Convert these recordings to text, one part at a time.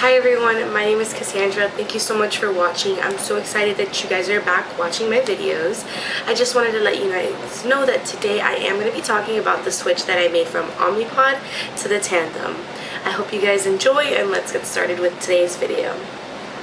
Hi everyone, my name is Cassandra. Thank you so much for watching. I'm so excited that you guys are back watching my videos. I just wanted to let you guys know that today I am going to be talking about the switch that I made from Omnipod to the Tandem. I hope you guys enjoy, and let's get started with today's video.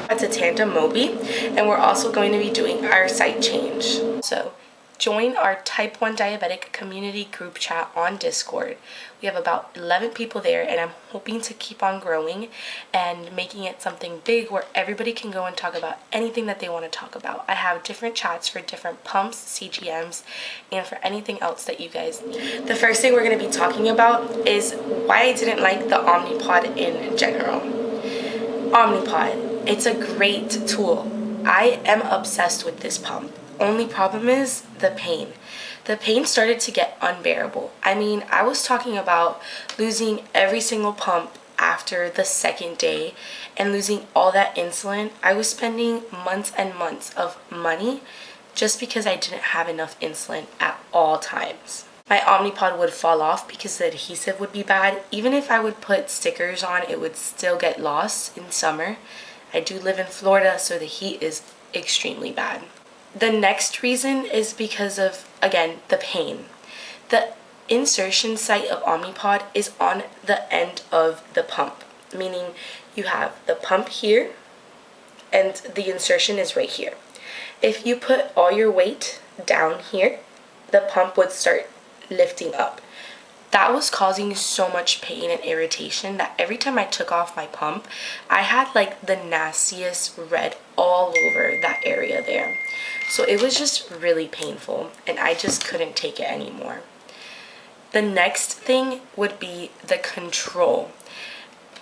It's a Tandem Mobi, and we're also going to be doing our site change. So join our type 1 diabetic community group chat on Discord. We have about 11 people there, and I'm hoping to keep on growing and making it something big where everybody can go and talk about anything that they want to talk about. I have different chats for different pumps, CGMs, and for anything else that you guys need. The first thing we're going to be talking about is why I didn't like the Omnipod in general. Omnipod, it's a great tool. I am obsessed with this pump. Only problem is the pain. The pain started to get unbearable. I mean, I was talking about losing every single pump after the second day and losing all that insulin. I was spending months and months of money just because I didn't have enough insulin at all times. My Omnipod would fall off because the adhesive would be bad. Even if I would put stickers on, it would still get lost in summer. I do live in Florida, so the heat is extremely bad. The next reason is because of, again, the pain. The insertion site of Omnipod is on the end of the pump, meaning you have the pump here and the insertion is right here. If you put all your weight down here, the pump would start lifting up. That was causing so much pain and irritation that every time I took off my pump, I had like the nastiest red all over that area there. So it was just really painful, and I just couldn't take it anymore. The next thing would be the control.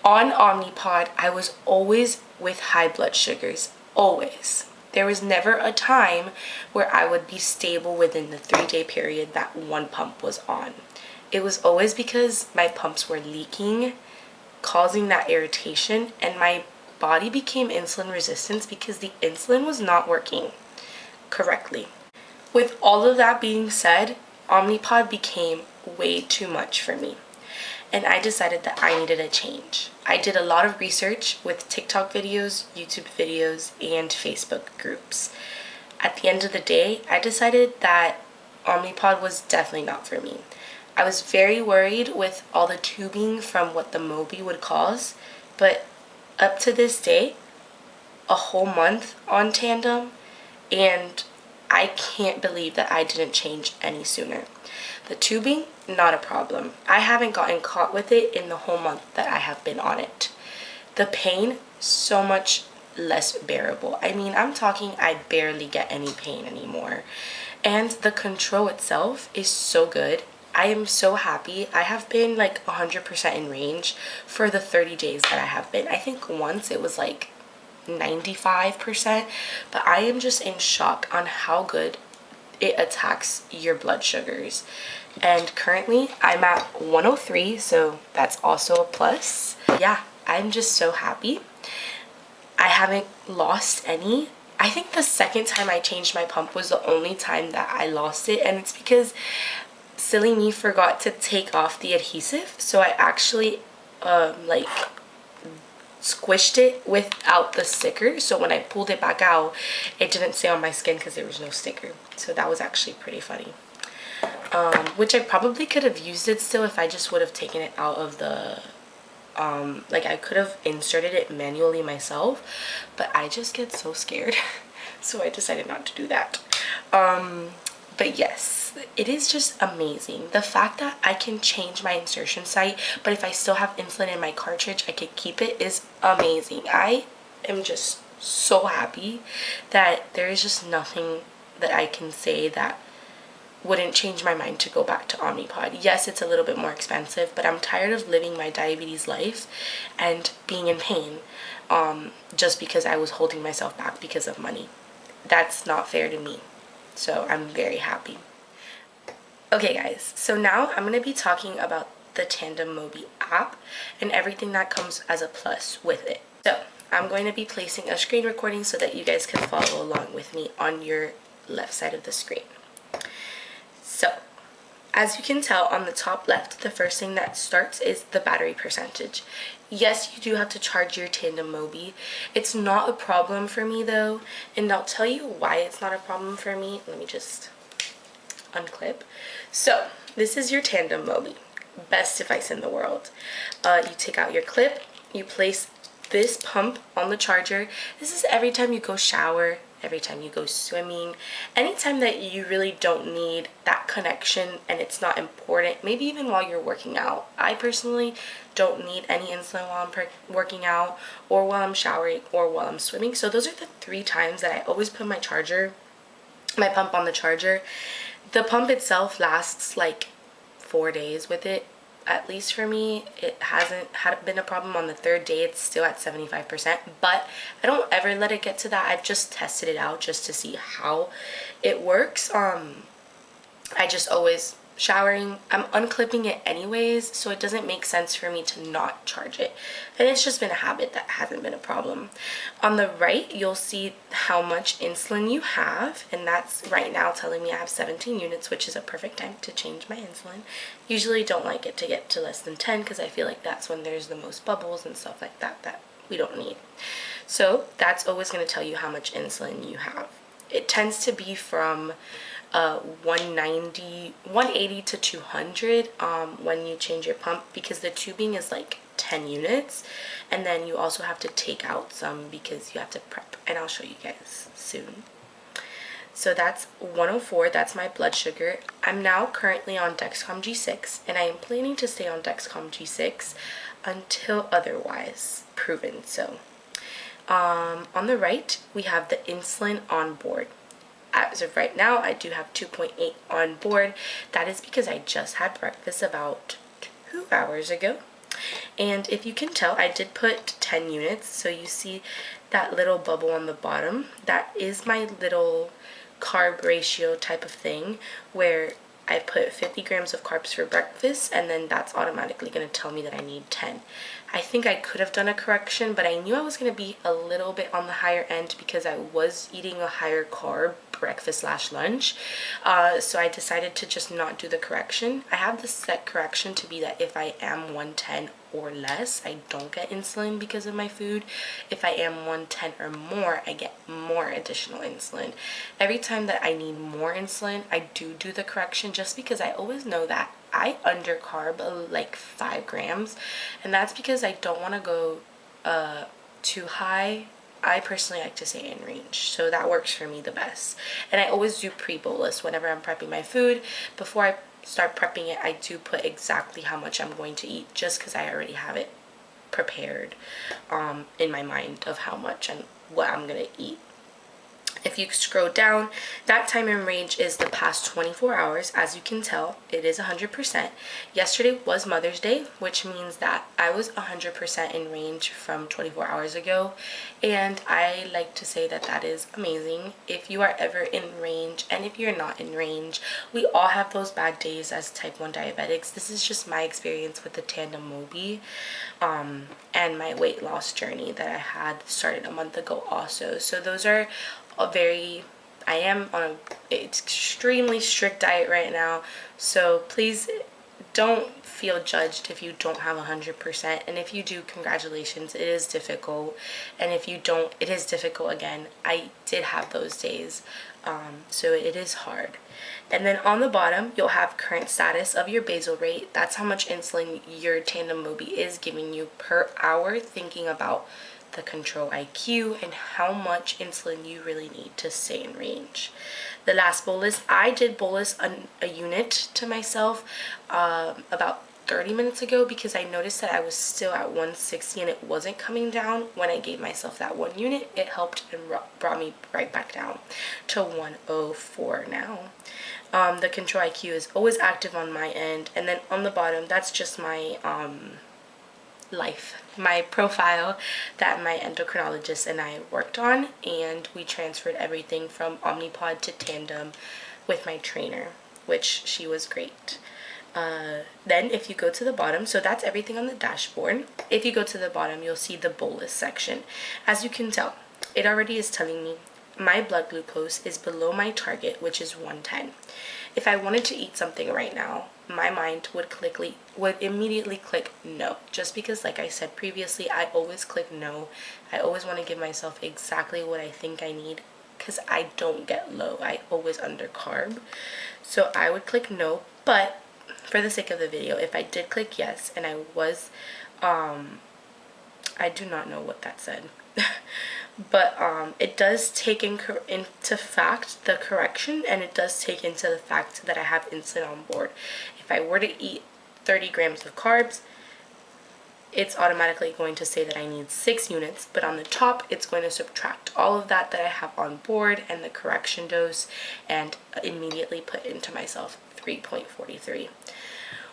On Omnipod, I was always with high blood sugars, always. There was never a time where I would be stable within the 3-day period that one pump was on. It was always because my pumps were leaking, causing that irritation, and my body became insulin resistant because the insulin was not working correctly. With all of that being said, Omnipod became way too much for me, and I decided that I needed a change. I did a lot of research with TikTok videos, YouTube videos, and Facebook groups. At the end of the day, I decided that Omnipod was definitely not for me. I was very worried with all the tubing from what the Mobi would cause, but up to this day, a whole month on Tandem, and I can't believe that I didn't change any sooner. The tubing, not a problem. I haven't gotten caught with it in the whole month that I have been on it. The pain, so much less bearable. I mean, I'm talking I barely get any pain anymore. And the control itself is so good. I am so happy. I have been like 100% in range for the 30 days that I have been. I think once it was like 95%, but I am just in shock on how good it attacks your blood sugars. And currently I'm at 103, so that's also a plus. Yeah, I'm just so happy. I haven't lost any. I think the second time I changed my pump was the only time that I lost it, and it's because silly me forgot to take off the adhesive, so I actually like squished it without the sticker, so when I pulled it back out it didn't stay on my skin because there was no sticker. So that was actually pretty funny, which I probably could have used it still if I just would have taken it out of the like I could have inserted it manually myself, but I just get so scared so I decided not to do that. But yes, it is just amazing. The fact that I can change my insertion site, but if I still have insulin in my cartridge, I could keep it, is amazing. I am just so happy that there is just nothing that I can say that wouldn't change my mind to go back to Omnipod. Yes, it's a little bit more expensive, but I'm tired of living my diabetes life and being in pain just because I was holding myself back because of money. That's not fair to me. So I'm very happy. Okay guys, so now I'm going to be talking about the Tandem Mobi app and everything that comes as a plus with it. So I'm going to be placing a screen recording so that you guys can follow along with me on your left side of the screen. So As you can tell on the top left, the first thing that starts is the battery percentage. Yes, you do have to charge your Tandem Mobi. It's not a problem for me though, and I'll tell you why it's not a problem for me. Let me just unclip. So this is your Tandem Mobi. Best device in the world. You take out your clip, you place this pump on the charger. This is every time you go shower, every time you go swimming, anytime that you really don't need that connection and it's not important, maybe even while you're working out. I personally don't need any insulin while I'm working out or while I'm showering or while I'm swimming. So those are the 3 times that I always put my pump on the charger. The pump itself lasts like 4 days with it. At least for me, it hasn't been a problem. On the 3rd day, it's still at 75%, but I don't ever let it get to that. I've just tested it out just to see how it works. I just always showering, I'm unclipping it anyways, so it doesn't make sense for me to not charge it, and it's just been a habit that hasn't been a problem. On the right, you'll see how much insulin you have, and that's right now telling me I have 17 units, which is a perfect time to change my insulin. Usually don't like it to get to less than 10 because I feel like that's when there's the most bubbles and stuff like that that we don't need. So that's always going to tell you how much insulin you have. It tends to be from 180 to 200 when you change your pump, because the tubing is like 10 units, and then you also have to take out some because you have to prep, and I'll show you guys soon. So that's 104, that's my blood sugar. I'm now currently on Dexcom G6, and I am planning to stay on Dexcom G6 until otherwise proven. So on the right, we have the insulin on board. As of right now, I do have 2.8 on board. That is because I just had breakfast about 2 hours ago. And if you can tell, I did put 10 units. So you see that little bubble on the bottom. That is my little carb ratio type of thing, where I put 50 grams of carbs for breakfast, and then that's automatically going to tell me that I need 10. I think I could have done a correction, but I knew I was going to be a little bit on the higher end because I was eating a higher carb breakfast / lunch. So I decided to just not do the correction. I have the set correction to be that if I am 110 or less, I don't get insulin because of my food. If I am 110 or more, I get more additional insulin. Every time that I need more insulin, I do the correction, just because I always know that I undercarb like 5 grams, and that's because I don't want to go too high. I personally like to stay in range, so that works for me the best. And I always do pre-bolus whenever I'm prepping my food. Before I start prepping it, I do put exactly how much I'm going to eat, just because I already have it prepared in my mind of how much and what I'm gonna eat. If you scroll down, that time in range is the past 24 hours. As you can tell, it is 100%. Yesterday was Mother's Day, which means that I was 100% in range from 24 hours ago. And I like to say that that is amazing. If you are ever in range, and if you're not in range, we all have those bad days as type 1 diabetics. This is just my experience with the Tandem Mobi and my weight loss journey that I had started a month ago also. So those are I am on an extremely strict diet right now, so please don't feel judged if you don't have 100%, and if you do, congratulations. It is difficult, and if you don't, it is difficult again. I did have those days, so it is hard. And then on the bottom, you'll have current status of your basal rate. That's how much insulin your Tandem Mobi is giving you per hour, thinking about the control IQ and how much insulin you really need to stay in range. The last bolus, I did bolus a unit to myself about 30 minutes ago, because I noticed that I was still at 160 and it wasn't coming down. When I gave myself that 1 unit, it helped and brought me right back down to 104 now. The control IQ is always active on my end, and then on the bottom, that's just my my profile that my endocrinologist and I worked on, and we transferred everything from Omnipod to Tandem with my trainer, which she was great. Then if you go to the bottom, so that's everything on the dashboard. If you go to the bottom, you'll see the bolus section. As you can tell, it already is telling me my blood glucose is below my target, which is 110. If I wanted to eat something right now, my mind would immediately click no, just because, like I said previously, I always click no. I always want to give myself exactly what I think I need, because I don't get low. I always under carb. So I would click no, but for the sake of the video, if I did click yes and I was, I do not know what that said. But it does take into fact the correction, and it does take into the fact that I have insulin on board. If I were to eat 30 grams of carbs, it's automatically going to say that I need 6 units, but on the top it's going to subtract all of that I have on board and the correction dose, and immediately put into myself 3.43.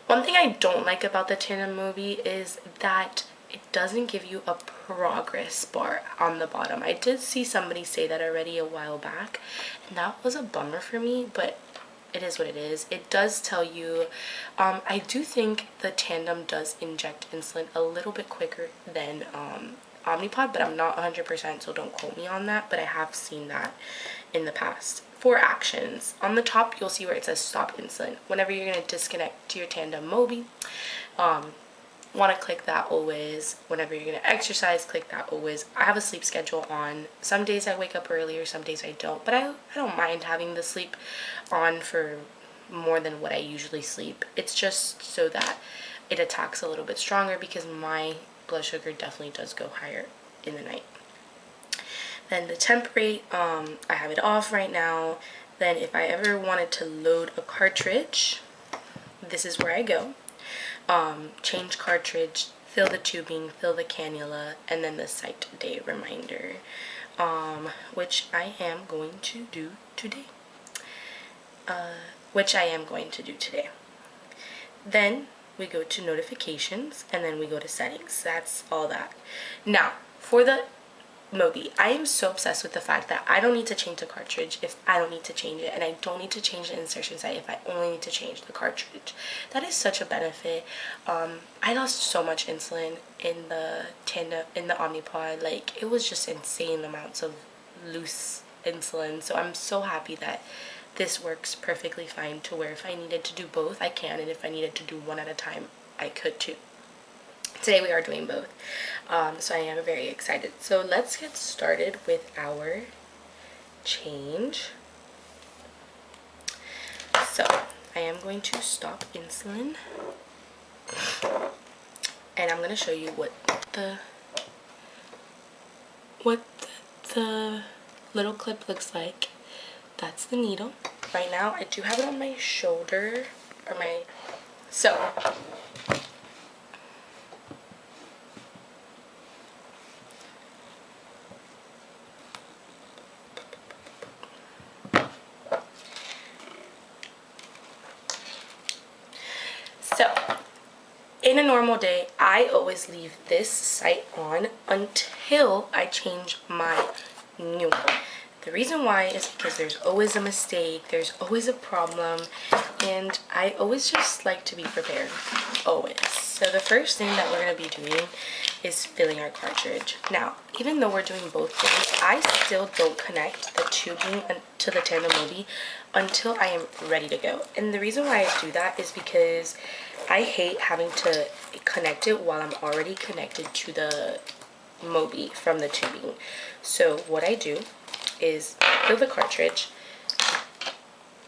One thing I don't like about the Tandem Mobi is that it doesn't give you a progress bar on the bottom. I did see somebody say that already a while back, and that was a bummer for me, but it is what it is. It does tell you, I do think the Tandem does inject insulin a little bit quicker than Omnipod, but I'm not 100%, so don't quote me on that, but I have seen that in the past. For actions, on the top you'll see where it says stop insulin. Whenever you're going to disconnect to your Tandem Mobi, want to click that always. Whenever you're going to exercise, click that always. I have a sleep schedule on. Some days I wake up earlier, some days I don't, but I don't mind having the sleep on for more than what I usually sleep. It's just so that it attacks a little bit stronger, because my blood sugar definitely does go higher in the night. Then the temp rate, I have it off right now. Then if I ever wanted to load a cartridge, this is where I go. Change cartridge, fill the tubing, fill the cannula, and then the site day reminder, which I am going to do today. Then we go to notifications, and then we go to settings. That's all that. Now, for the Mobi, I am so obsessed with the fact that I don't need to change the cartridge if I don't need to change it, and I don't need to change the insertion site if I only need to change the cartridge. That is such a benefit. I lost so much insulin in the Omnipod. Like, it was just insane amounts of loose insulin, so I'm so happy that this works perfectly fine, to where if I needed to do both, I can, and if I needed to do one at a time, I could too. Today we are doing both, so I am very excited. So let's get started with our change. So I am going to stop insulin, and I'm going to show you what the little clip looks like. That's the needle. Right now I do have it on my shoulder, or my, so in a normal day, I always leave this site on until I change my new one. The reason why is because there's always a mistake, there's always a problem, and I always just like to be prepared, always. So the first thing that we're going to be doing is filling our cartridge. Now, even though we're doing both things, I still don't connect the tubing to the Tandem Mobi until I am ready to go. And the reason why I do that is because I hate having to connect it while I'm already connected to the Mobi from the tubing. So what I do is fill the cartridge,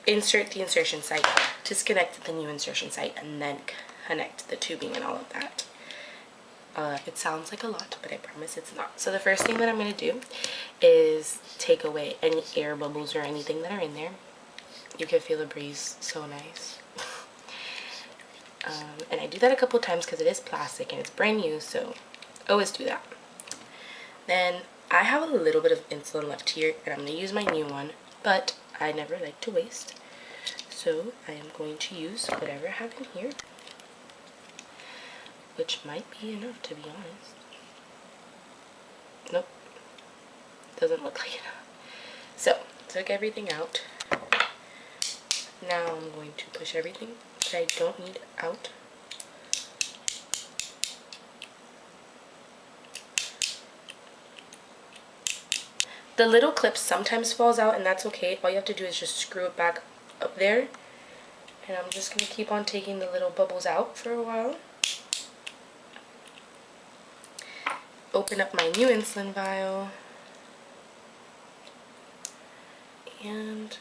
insert the insertion site, disconnect the new insertion site, and then connect the tubing and all of that. It sounds like a lot, but I promise it's not. So the first thing that I'm going to do is take away any air bubbles or anything that are in there. You can feel the breeze, so nice. And I do that a couple times because it is plastic and it's brand new, so always do that. Then I have a little bit of insulin left here, and I'm going to use my new one, but I never like to waste. So I am going to use whatever I have in here, which might be enough, to be honest. Nope, doesn't look like enough. So took everything out. Now I'm going to push everything that I don't need out. The little clip sometimes falls out, and that's okay. All you have to do is just screw it back up there, And I'm just going to keep on taking the little bubbles out for a while. Open up my new insulin vial. And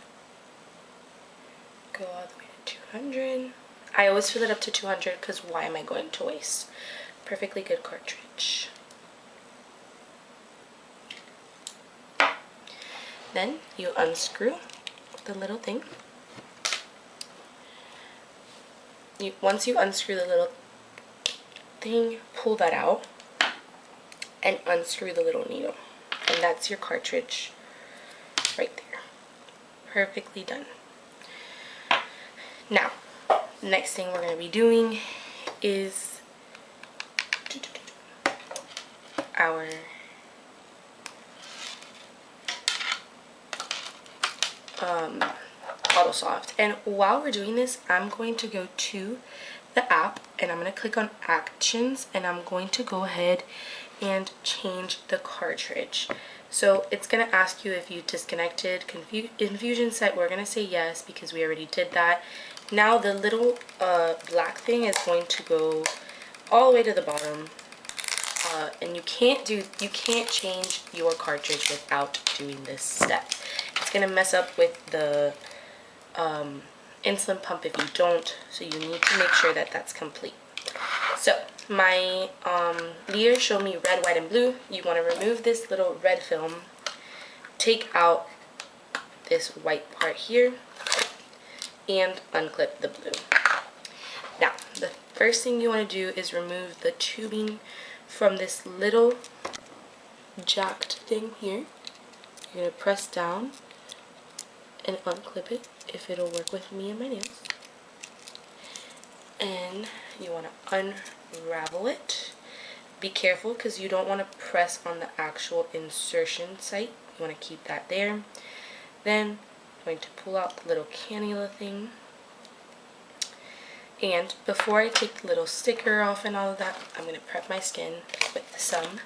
go all the way to 200. I always fill it up to 200 because why am I going to waste? Perfectly good cartridge. Then you unscrew the little thing. Once you unscrew the little thing, pull that out and unscrew the little needle. And that's your cartridge right there. Perfectly done. Now, next thing we're going to be doing is our AutoSoft. And while we're doing this, I'm going to go to the app and I'm going to click on Actions, and I'm going to go ahead and change the cartridge. So it's going to ask you if you disconnected infusion set. We're going to say yes because we already did that. Now the little black thing is going to go all the way to the bottom, and you can't change your cartridge without doing this step. It's going to mess up with the insulin pump if you don't, so you need to make sure that that's complete. So my leader showed me red, white, and blue. You want to remove this little red film, take out this white part here, and unclip the blue. Now, the first thing you want to do is remove the tubing from this little jacked thing here. You're going to press down and unclip it, if it'll work with me and my nails. And you want to unravel it. Be careful because you don't want to press on the actual insertion site. You want to keep that there. Then I'm going to pull out the little cannula thing. And before I take the little sticker off and all of that, I'm going to prep my skin with some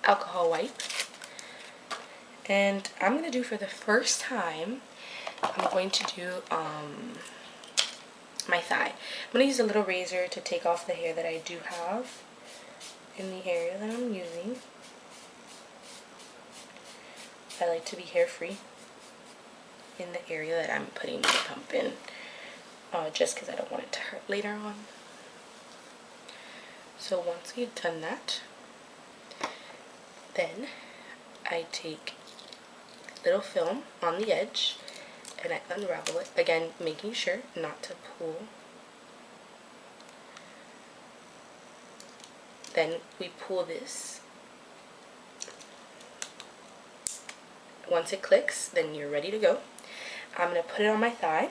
alcohol wipe. And I'm going to do, for the first time, I'm going to do my thigh. I'm going to use a little razor to take off the hair that I do have in the area that I'm using. I like to be hair free in the area that I'm putting the pump in, just because I don't want it to hurt later on. So once we've done that, then I take little film on the edge and I unravel it, again making sure not to pull. Then we pull this. Once it clicks, then you're ready to go. I'm going to put it on my thigh,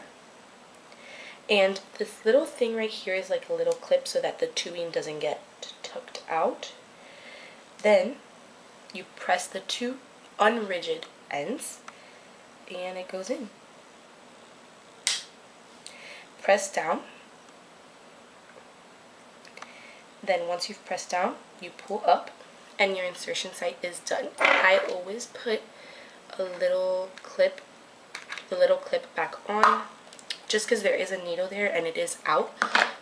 and this little thing right here is like a little clip so that the tubing doesn't get tucked out. Then you press the two unrigid ends and it goes in. Press down. Then once you've pressed down, you pull up and your insertion site is done. I always put a little clip, the little clip back on, just because there is a needle there and it is out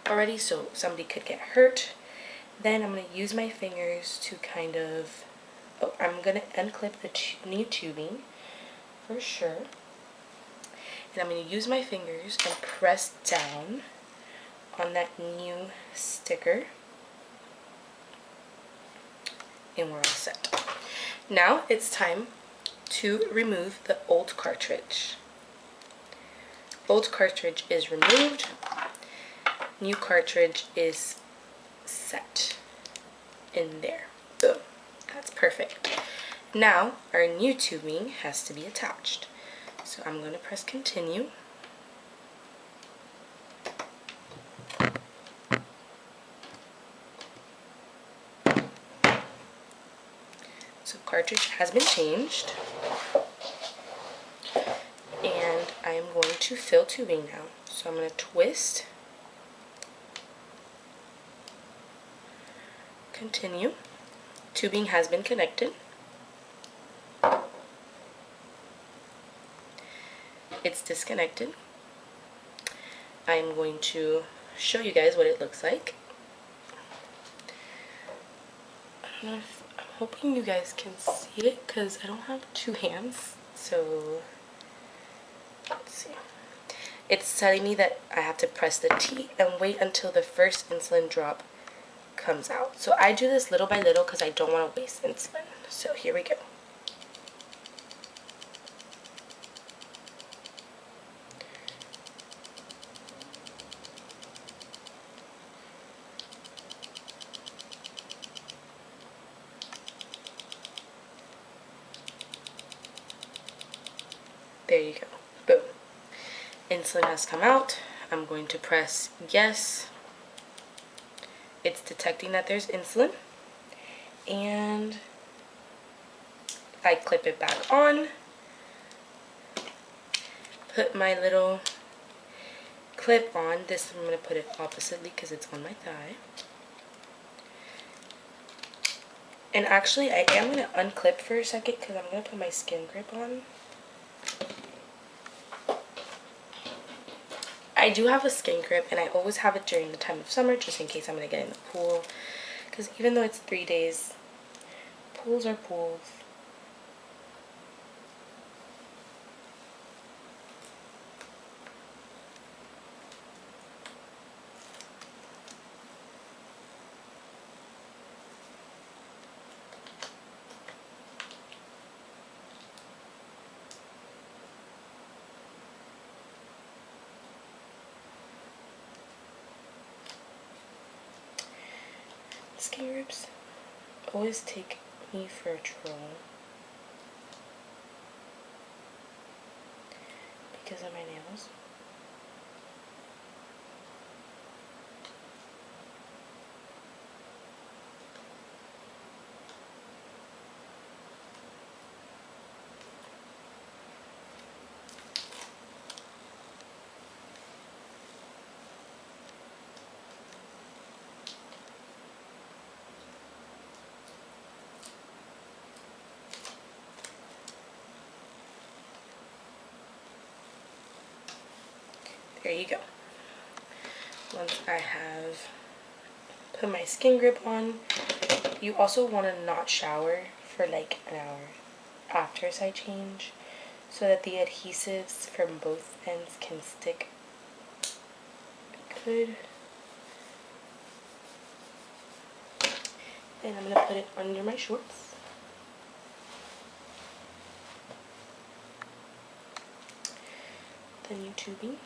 already, so somebody could get hurt. Then I'm going to use my fingers to kind of, I'm going to unclip the new tubing for sure. And I'm going to use my fingers and press down on that new sticker. And we're all set. Now it's time to remove the old cartridge. Old cartridge is removed. New cartridge is set in there. Boom. That's perfect. Now our new tubing has to be attached. So I'm going to press continue. So cartridge has been changed. And I am going to fill tubing now. So I'm going to twist. Continue. Tubing has been connected. It's disconnected. I'm going to show you guys what it looks like. I don't know if, I'm hoping you guys can see it because I don't have two hands. So let's see. It's telling me that I have to press the T and wait until the first insulin drop comes out. So I do this little by little because I don't want to waste insulin. So here we go. There you go. Boom. Insulin has come out. I'm going to press yes. It's detecting that there's insulin. And I clip it back on. Put my little clip on. This I'm going to put it oppositely because it's on my thigh. And actually I am going to unclip for a second because I'm going to put my skin grip on. I do have a skin grip, and I always have it during the time of summer just in case I'm going to get in the pool. Because even though it's 3 days, pools are pools. Skin grips always take me for a troll because of my nails. There you go. Once I have put my skin grip on, you also want to not shower for like an hour after side change so that the adhesives from both ends can stick good. And I'm going to put it under my shorts. The new tubing.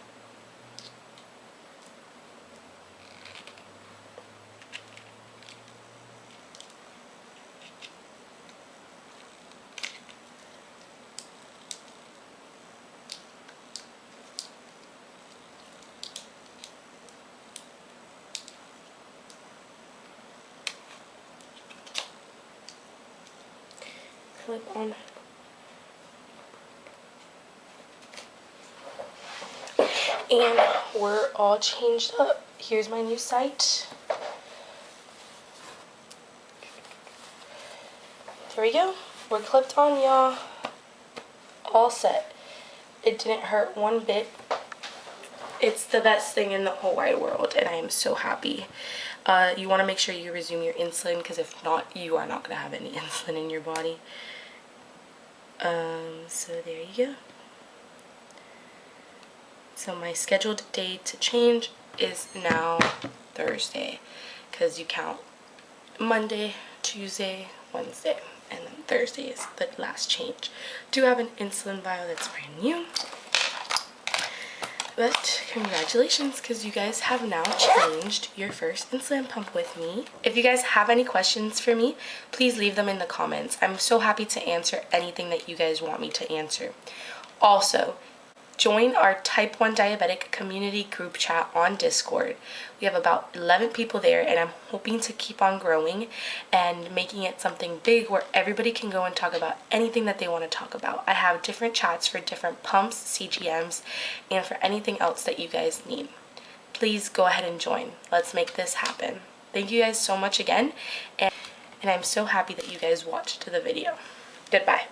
Clip on. And we're all changed up. Here's my new site. There we go. We're clipped on, y'all. All set. It didn't hurt one bit. It's the best thing in the whole wide world, and I am so happy. You want to make sure you resume your insulin, because if not, you are not going to have any insulin in your body. So there you go. So my scheduled day to change is now Thursday, because you count Monday, Tuesday, Wednesday, and then Thursday is the last change. Do have an insulin vial that's brand new. But congratulations, because you guys have now changed your first insulin pump with me. If you guys have any questions for me, please leave them in the comments. I'm so happy to answer anything that you guys want me to answer. Also, join our type 1 diabetic community group chat on Discord. We have about 11 people there, and I'm hoping to keep on growing and making it something big where everybody can go and talk about anything that they want to talk about. I have different chats for different pumps, CGMs, and for anything else that you guys need. Please go ahead and join. Let's make this happen. Thank you guys so much again, and I'm so happy that you guys watched the video. Goodbye.